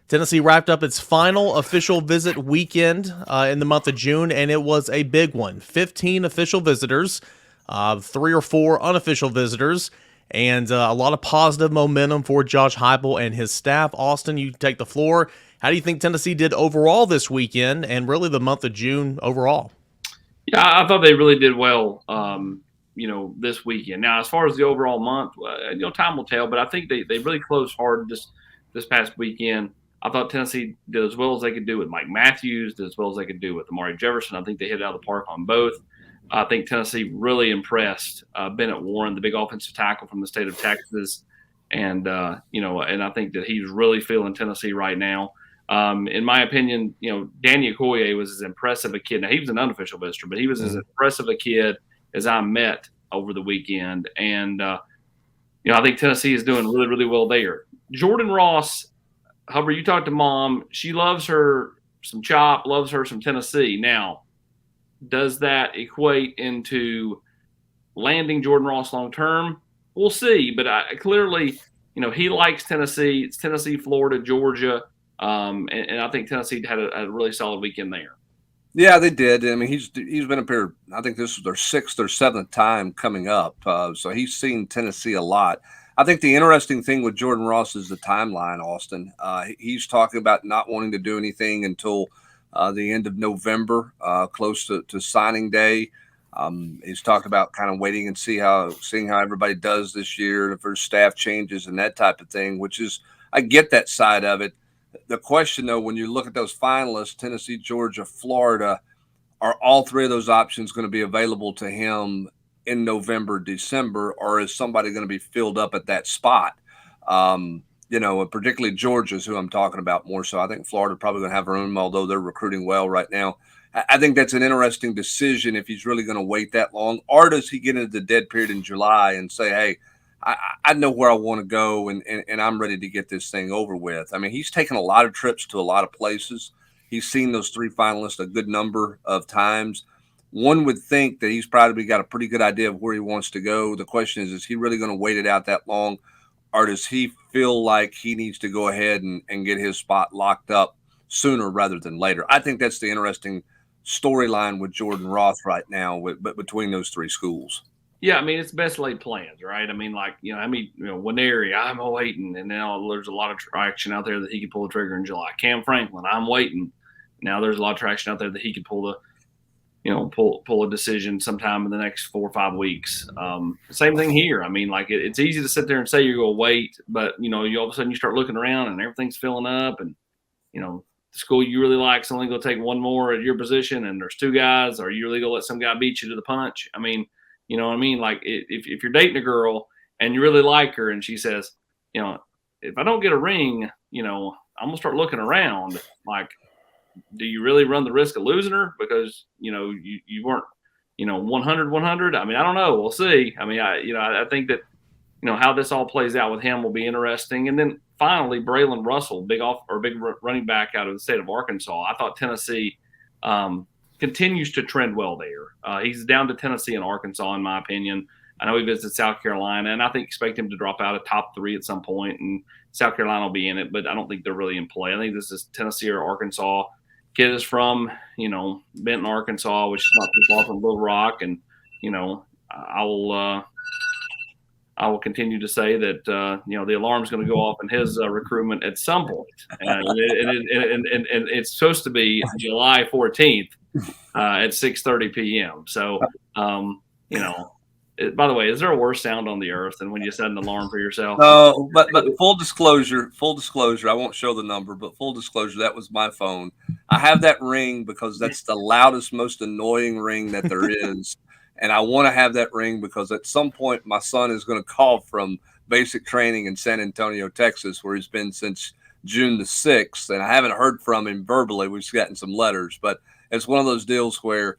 Tennessee wrapped up its final official visit weekend in the month of June, and it was a big one. 15 official visitors, 3 or 4 unofficial visitors, and a lot of positive momentum for Josh Heupel and his staff. Austin, you take the floor. How do you think Tennessee did overall this weekend and really the month of June overall? Yeah, I thought they really did well. This weekend. Now, as far as the overall month, time will tell. But I think they really closed hard this past weekend. I thought Tennessee did as well as they could do with Mike Matthews, did as well as they could do with Amari Jefferson. I think they hit it out of the park on both. I think Tennessee really impressed Bennett Warren, the big offensive tackle from the state of Texas, and and I think that he's really feeling Tennessee right now. In my opinion, Danny Okoye was as impressive a kid. Now, he was an unofficial visitor, but he was as impressive a kid as I met over the weekend. And, I think Tennessee is doing really, really well there. Jordan Ross, Hubbard, you talked to Mom. She loves her some chop, loves her some Tennessee. Now, does that equate into landing Jordan Ross long term? We'll see. But clearly, he likes Tennessee. It's Tennessee, Florida, Georgia. And I think Tennessee had a really solid weekend there. Yeah, they did. I mean, he's been up here. I think this is their 6th or 7th time coming up. So he's seen Tennessee a lot. I think the interesting thing with Jordan Ross is the timeline, Austin. He's talking about not wanting to do anything until the end of November, close to signing day. He's talked about kind of waiting and seeing how everybody does this year, if there's staff changes and that type of thing, which is, I get that side of it. The question, though, when you look at those finalists, Tennessee, Georgia, Florida, are all 3 of those options going to be available to him in November, December, or is somebody going to be filled up at that spot? Particularly Georgia's who I'm talking about more so. I think Florida probably going to have room, although they're recruiting well right now. I think that's an interesting decision if he's really going to wait that long, or does he get into the dead period in July and say, hey, I know where I want to go, and I'm ready to get this thing over with. I mean, he's taken a lot of trips to a lot of places. He's seen those 3 finalists a good number of times. One would think that he's probably got a pretty good idea of where he wants to go. The question is he really going to wait it out that long, or does he feel like he needs to go ahead and get his spot locked up sooner rather than later? I think that's the interesting storyline with Jordan Ross right now, between those 3 schools. Yeah, I mean, it's best laid plans, right? I mean, Winery, I'm waiting, and now there's a lot of traction out there that he could pull the trigger in July. Cam Franklin, I'm waiting. Now there's a lot of traction out there that he could pull a decision sometime in the next 4 or 5 weeks. Same thing here. I mean, it's easy to sit there and say you're going to wait, but, you all of a sudden you start looking around and everything's filling up, and, the school you really like is only going to take one more at your position, and there's 2 guys, or you really going to let some guy beat you to the punch? I mean, you know what I mean? Like, if you're dating a girl and you really like her and she says, if I don't get a ring, I'm going to start looking around. Like, do you really run the risk of losing her because, you weren't, 100? I mean, I don't know. We'll see. I mean, I think that, how this all plays out with him will be interesting. And then finally, Braylon Russell, big running back out of the state of Arkansas. I thought Tennessee, continues to trend well there. He's down to Tennessee and Arkansas, in my opinion. I know he visited South Carolina, and I expect him to drop out of top 3 at some point, and South Carolina will be in it, but I don't think they're really in play. I think this is Tennessee or Arkansas. Kid is from, Benton, Arkansas, which is not too far from Little Rock, and, I will continue to say that the alarm's going to go off in his recruitment at some point, and it's supposed to be July 14th at 6:30 p.m. So, by the way, is there a worse sound on the earth than when you set an alarm for yourself? No, but full disclosure, I won't show the number, but full disclosure, that was my phone. I have that ring because that's the loudest, most annoying ring that there is. And I want to have that ring because at some point my son is going to call from basic training in San Antonio, Texas, where he's been since June the 6th. And I haven't heard from him verbally. We've gotten some letters, but it's one of those deals where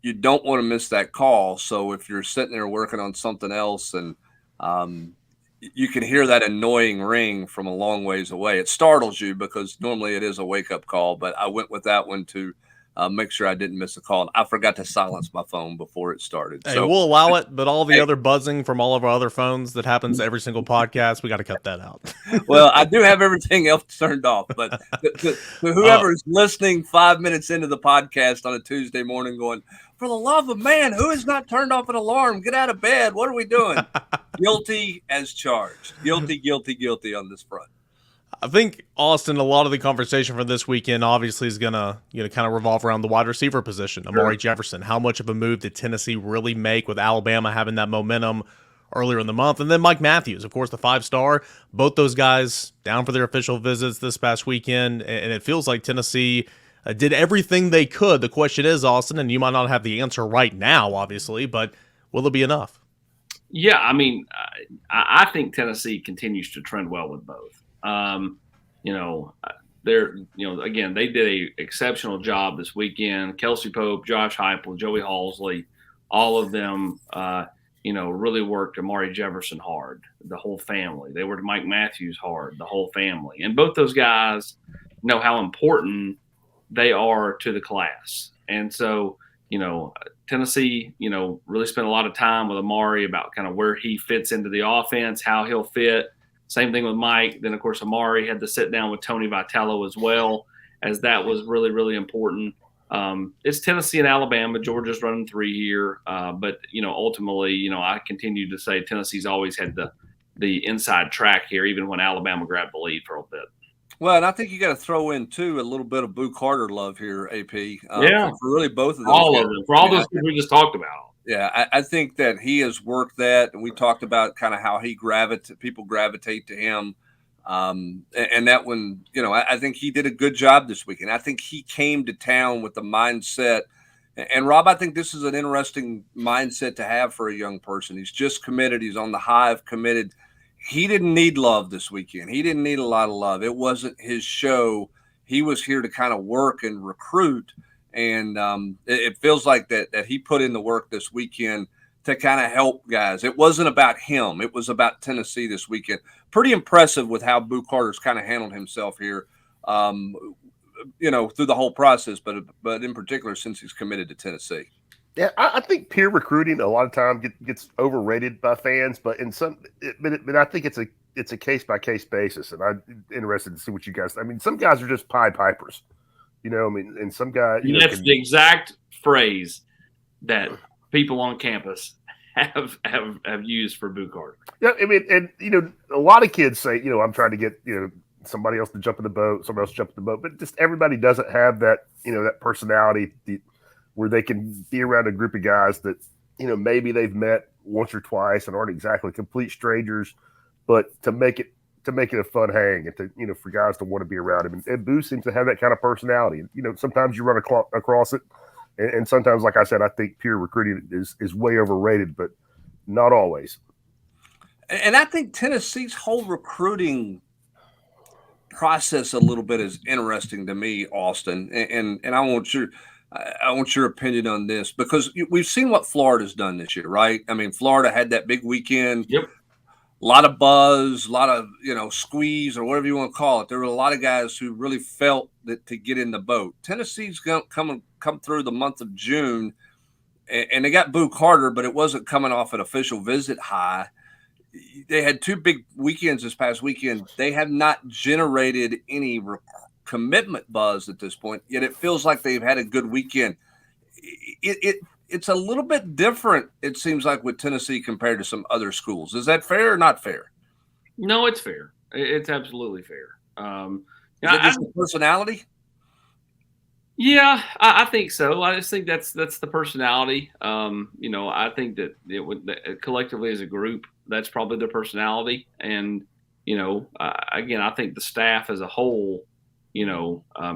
you don't want to miss that call. So if you're sitting there working on something else and you can hear that annoying ring from a long ways away, it startles you because normally it is a wake-up call. But I went with that one to make sure I didn't miss a call. I forgot to silence my phone before it started. Hey, So we'll allow it, but all the other buzzing from all of our other phones that happens every single podcast, we got to cut that out. well, I do have everything else turned off, but to whoever is listening 5 minutes into the podcast on a Tuesday morning going, for the love of man, who has not turned off an alarm? Get out of bed. What are we doing? Guilty as charged. Guilty, guilty, guilty on this front. I think, Austin, a lot of the conversation for this weekend obviously is going to kind of revolve around the wide receiver position. Amari Jefferson, how much of a move did Tennessee really make with Alabama having that momentum earlier in the month? And then Mike Matthews, of course, the 5-star. Both those guys down for their official visits this past weekend, and it feels like Tennessee did everything they could. The question is, Austin, and you might not have the answer right now, obviously, but will it be enough? Yeah, I mean, I think Tennessee continues to trend well with both. Again, they did a exceptional job this weekend. Kelsey Pope, Josh Heupel, Joey Halsley, all of them, really worked Amari Jefferson hard, the whole family. They worked Mike Matthews hard, the whole family. And both those guys know how important they are to the class. And so, Tennessee, really spent a lot of time with Amari about kind of where he fits into the offense, how he'll fit. Same thing with Mike. Then, of course, Amari had to sit down with Tony Vitello as well, as that was really, really important. It's Tennessee and Alabama. Georgia's running 3 here. But ultimately, I continue to say Tennessee's always had the inside track here, even when Alabama grabbed the lead for a bit. Well, and I think you got to throw in, too, a little bit of Boo Carter love here, AP. Yeah. For really both of those. All of them. For all those things we just talked about. Yeah, I think that he has worked that, and we talked about kind of how people gravitate to him, and that one, I think he did a good job this weekend. I think he came to town with the mindset, and Rob, I think this is an interesting mindset to have for a young person. He's just committed. He's on the high of committed. He didn't need love this weekend. He didn't need a lot of love. It wasn't his show. He was here to kind of work and recruit. And it feels like that he put in the work this weekend to kind of help guys. It wasn't about him. It was about Tennessee this weekend. Pretty impressive with how Boo Carter's kind of handled himself here, through the whole process, but in particular since he's committed to Tennessee. Yeah, I think peer recruiting a lot of times gets overrated by fans, but but I think it's a case-by-case basis, and I'm interested to see what you guys – I mean, some guys are just Pied Pipers. And some guy. That's the exact phrase that people on campus have used for Boo Carter. Yeah, I mean, and a lot of kids say, I'm trying to get somebody else to jump in the boat, somebody else to jump in the boat, but just everybody doesn't have that that personality where they can be around a group of guys that maybe they've met once or twice and aren't exactly complete strangers, but to make it a fun hang and to, for guys to want to be around him. And Boo seems to have that kind of personality. Sometimes you run across it. And sometimes, like I said, I think peer recruiting is way overrated, but not always. And I think Tennessee's whole recruiting process a little bit is interesting to me, Austin. And I want your opinion on this, because we've seen what Florida's done this year, right? I mean, Florida had that big weekend. Yep. A lot of buzz, a lot of, squeeze or whatever you want to call it. There were a lot of guys who really felt that to get in the boat. Tennessee's going to come through the month of June, and they got Boo Carter, but it wasn't coming off an official visit high. They had 2 big weekends this past weekend. They have not generated any commitment buzz at this point, yet it feels like they've had a good weekend. It's a little bit different, it seems like, with Tennessee compared to some other schools. Is that fair or not fair? No, it's fair. It's absolutely fair. Is it just the personality? Yeah, I think so. I just think that's the personality. I think that collectively as a group, that's probably their personality. And, again, I think the staff as a whole,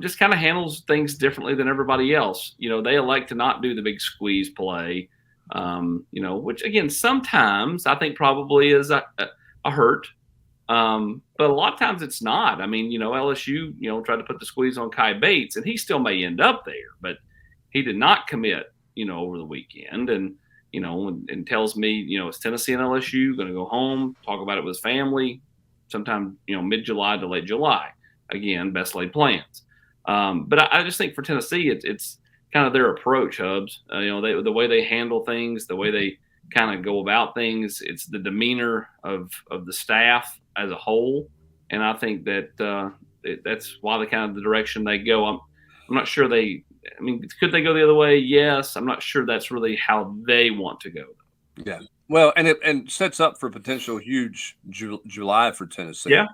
just kind of handles things differently than everybody else. They elect to not do the big squeeze play, which, again, sometimes I think probably is a hurt. But a lot of times it's not. I mean, LSU, tried to put the squeeze on Kai Bates, and he still may end up there, but he did not commit, over the weekend. And, and tells me, is Tennessee and LSU going to go home, talk about it with his family sometime, mid-July to late July. Again, best laid plans. But I just think for Tennessee, it's kind of their approach, Hubs. The way they handle things, the way they kind of go about things. It's the demeanor of the staff as a whole, and I think that that's why the kind of the direction they go. I'm not sure they. I mean, could they go the other way? Yes. I'm not sure that's really how they want to go. Yeah. Well, and it sets up for potential huge July for Tennessee. Yeah.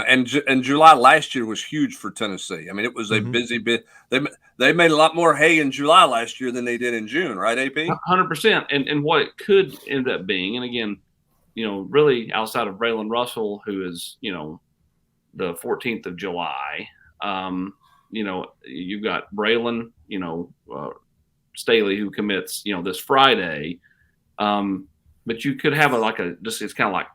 And July last year was huge for Tennessee. I mean, it was a busy bit. They made a lot more hay in July last year than they did in June, right, AP? 100%. And what it could end up being, and again, really outside of Braylon Russell, who is, the 14th of July, you've got Braylon, Staley, who commits, this Friday. But you could have it's kind of like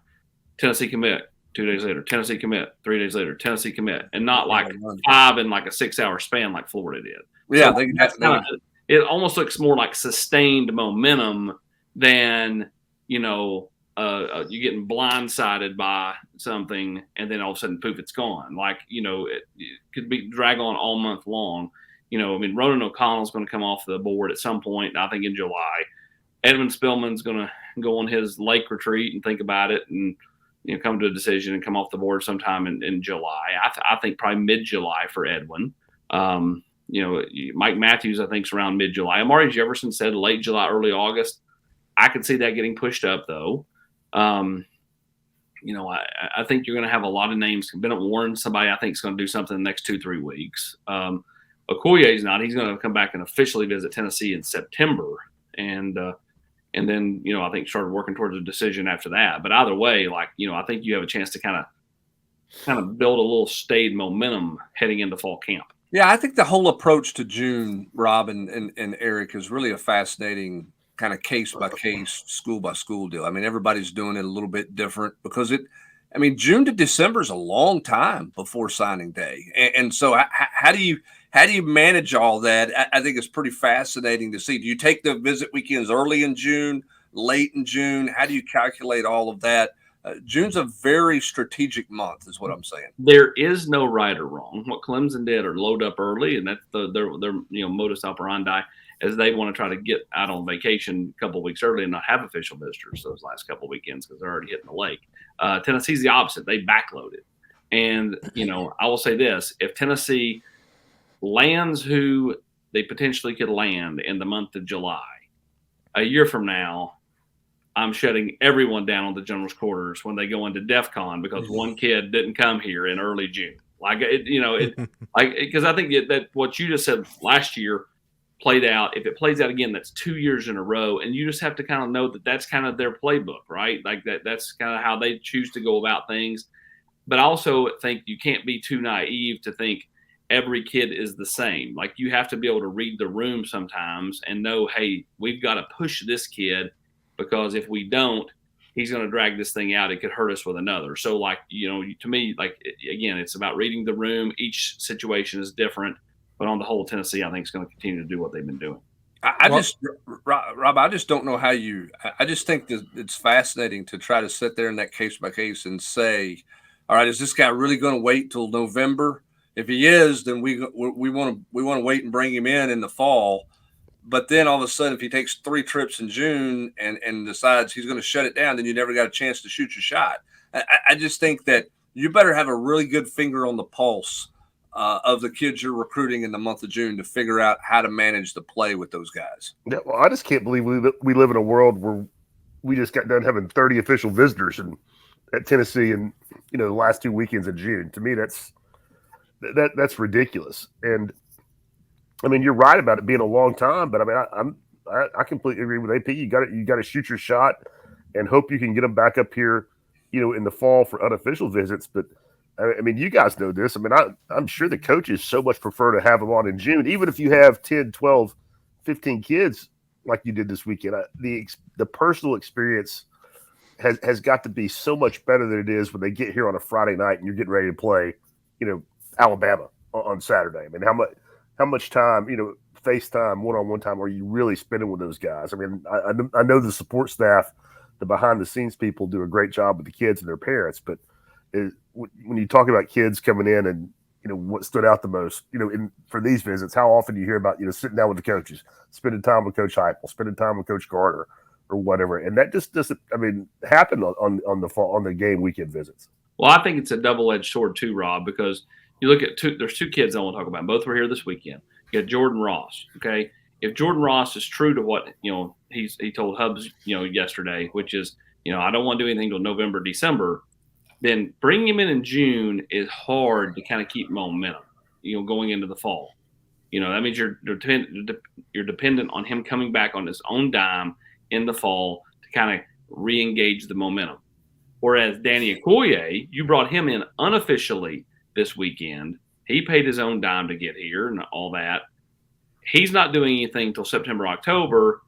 Tennessee commit 2 days later, Tennessee commit 3 days later, Tennessee commit, and not like 5 in like a 6-hour span like Florida did. Yeah, so it almost looks more like sustained momentum than you getting blindsided by something and then all of a sudden poof, it's gone. Like it could be drag on all month long. Ronan O'Connell's going to come off the board at some point, I think in July. Edmund Spillman's going to go on his lake retreat and think about it and come to a decision and come off the board sometime in July. I think probably mid-July for Edwin. Mike Matthews, I think, is around mid-July. Amari Jefferson said late July, early August. I could see that getting pushed up, though. I think you're going to have a lot of names. Bennett Warren, somebody I think is going to do something in the next 2-3 weeks. Okoye's not. He's going to come back and officially visit Tennessee in September. And then, I think started working towards a decision after that. But either way, I think you have a chance to kind of build a little staid momentum heading into fall camp. Yeah, I think the whole approach to June, Rob and Eric, is really a fascinating kind of case by case, school by school deal. I mean, everybody's doing it a little bit different because June to December is a long time before signing day. And so how do you manage all that? I think it's pretty fascinating to see. Do you take the visit weekends early in June, late in June? How do you calculate all of that? June's a very strategic month is what I'm saying. There is no right or wrong. What Clemson did are load up early, and that's their modus operandi, as they want to try to get out on vacation a couple of weeks early and not have official visitors those last couple of weekends because they're already hitting the lake. Tennessee's the opposite. They backloaded. And, I will say this. If Tennessee lands who they potentially could land in the month of July, a year from now, I'm shutting everyone down on the general's quarters when they go into DEF CON because one kid didn't come here in early June. Because I think that what you just said last year played out. If it plays out again, that's 2 years in a row. And you just have to kind of know that that's kind of their playbook, right? That's kind of how they choose to go about things. But I also think you can't be too naive to think every kid is the same. Like you have to be able to read the room sometimes and know, hey, we've got to push this kid because if we don't, he's going to drag this thing out. It could hurt us with another. So to me, again, it's about reading the room. Each situation is different, but on the whole, Tennessee, I think is going to continue to do what they've been doing. Rob, I just don't know how I just think that it's fascinating to try to sit there in that case by case and say, all right, is this guy really going to wait till November? If he is, then we want to wait and bring him in the fall. But then all of a sudden, if he takes 3 trips in June and decides he's going to shut it down, then you never got a chance to shoot your shot. I just think that you better have a really good finger on the pulse of the kids you're recruiting in the month of June to figure out how to manage the play with those guys. Yeah, well, I just can't believe we live in a world where we just got done having 30 official visitors at Tennessee in the last 2 weekends in June. To me, that's ridiculous. And I mean, you're right about it being a long time, but I mean, I completely agree with AP. You got to shoot your shot and hope you can get them back up here, in the fall for unofficial visits. But I mean, you guys know this. I mean, I'm sure the coaches so much prefer to have them on in June, even if you have 10, 12, 15 kids like you did this weekend. The personal experience has got to be so much better than it is when they get here on a Friday night and you're getting ready to play, Alabama on Saturday. I mean, how much time, FaceTime, one-on-one time are you really spending with those guys? I mean, I know the support staff, the behind-the-scenes people do a great job with the kids and their parents, but when you talk about kids coming in and what stood out the most, for these visits. How often do you hear about, sitting down with the coaches, spending time with Coach Heupel, spending time with Coach Carter or whatever. And that just doesn't, happen on the game weekend visits. Well, I think it's a double-edged sword too, Rob, because you look at there's two kids I want to talk about. Both were here this weekend. You got Jordan Ross. Okay. If Jordan Ross is true to what, he told Hubs, yesterday, which is, I don't want to do anything till November, December, then bringing him in June is hard to kind of keep momentum, going into the fall. That means you're dependent on him coming back on his own dime in the fall to kind of re-engage the momentum. Whereas Danny Okoye, you brought him in unofficially this weekend. He paid his own dime to get here and all that. He's not doing anything till September, October,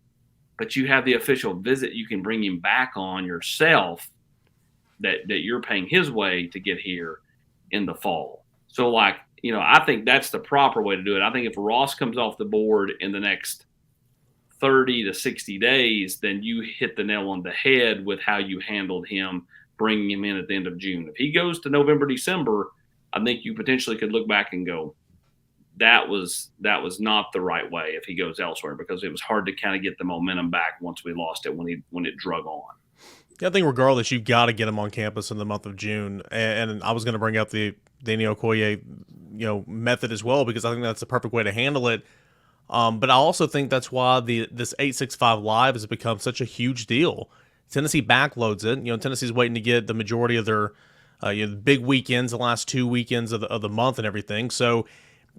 but you have the official visit you can bring him back on yourself that you're paying his way to get here in the fall. So, I think that's the proper way to do it. I think if Ross comes off the board in the next 30 to 60 days, then you hit the nail on the head with how you handled him, bringing him in at the end of June. If he goes to November, December, I think you potentially could look back and go, that was not the right way if he goes elsewhere, because it was hard to kind of get the momentum back once we lost it when it drug on. Yeah, I think regardless, you've got to get him on campus in the month of June. And I was going to bring up the Danny Okoye, method as well, because I think that's the perfect way to handle it. But I also think that's why this 865 Live has become such a huge deal. Tennessee backloads it. Tennessee's waiting to get the majority of their big weekends, the last 2 weekends of the month and everything. So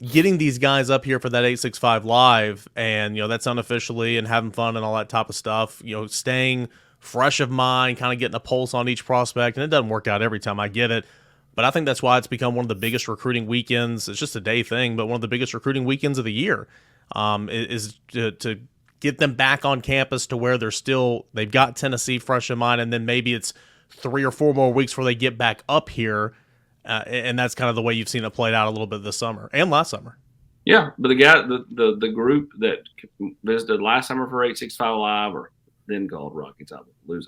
getting these guys up here for that 865 Live and, that's unofficially and having fun and all that type of stuff, staying fresh of mind, kind of getting a pulse on each prospect. And it doesn't work out every time, I get it. But I think that's why it's become one of the biggest recruiting weekends. It's just a day thing, but one of the biggest recruiting weekends of the year is to get them back on campus to where they've got Tennessee fresh in mind. And then maybe it's 3 or 4 more weeks before they get back up here. And that's kind of the way you've seen it played out a little bit this summer and last summer. Yeah, but the group that visited last summer for 865 Live, or then called Rockies Appaloosa,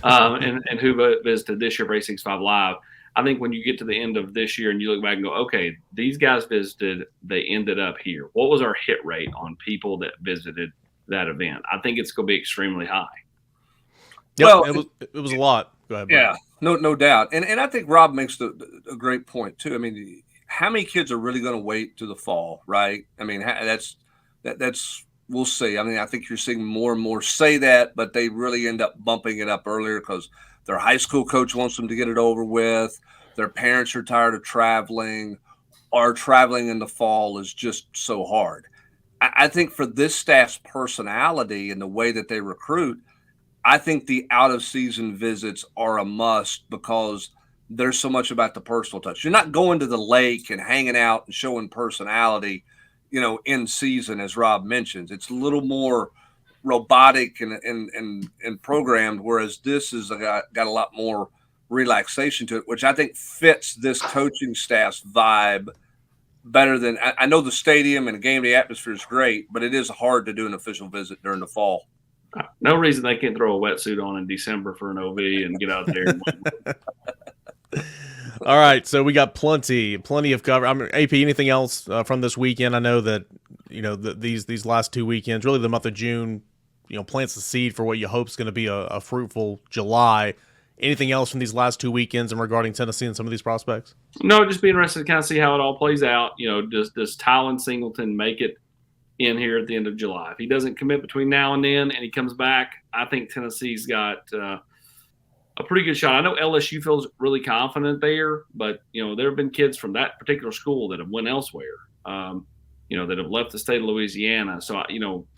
and who visited this year for 865 Live, I think when you get to the end of this year and you look back and go, okay, these guys visited, they ended up here. What was our hit rate on people that visited that event? I think it's going to be extremely high. Yep, well, it was a lot. Go ahead. Yeah, no doubt. And I think Rob makes a great point too. I mean, how many kids are really going to wait to the fall, right? I mean, that's we'll see. I mean, I think you're seeing more and more say that, but they really end up bumping it up earlier because their high school coach wants them to get it over with. Their parents are tired of traveling, or traveling in the fall is just so hard. I think for this staff's personality and the way that they recruit, I think the out-of-season visits are a must because there's so much about the personal touch. You're not going to the lake and hanging out and showing personality, in season, as Rob mentions. It's a little more robotic and programmed, whereas this has got a lot more relaxation to it, which I think fits this coaching staff's vibe better than – I know the stadium and the game day atmosphere is great, but it is hard to do an official visit during the fall. No reason they can't throw a wetsuit on in December for an OV and get out there. All right, so we got plenty of cover. I mean, AP, anything else from this weekend? I know that these last 2 weekends, really the month of June, plants the seed for what you hope is going to be a fruitful July. Anything else from these last 2 weekends and regarding Tennessee and some of these prospects? No, just be interested to kind of see how it all plays out. Does Tylen Singleton make it in here at the end of July? If he doesn't commit between now and then and he comes back, I think Tennessee's got a pretty good shot. I know LSU feels really confident there, but there have been kids from that particular school that have went elsewhere, that have left the state of Louisiana. So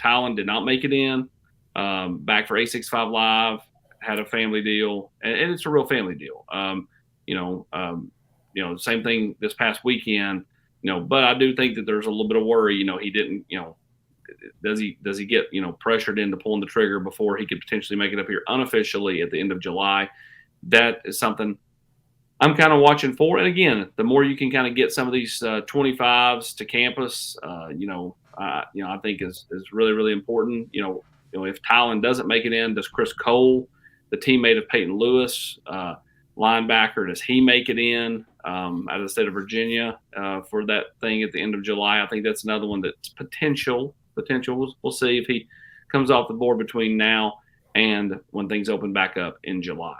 Tylen did not make it in, back for 865 Live, had a family deal, and it's a real family deal. Same thing this past weekend. But I do think that there's a little bit of worry. He didn't. Does he get pressured into pulling the trigger before he could potentially make it up here unofficially at the end of July? That is something I'm kind of watching for. And again, the more you can kind of get some of these 25s to campus, I think is really, really important. If Tylen doesn't make it in, does Chris Cole, the teammate of Peyton Lewis, linebacker. Does he make it in out of the state of Virginia for that thing at the end of July? I think that's another one that's potential. We'll see if he comes off the board between now and when things open back up in July.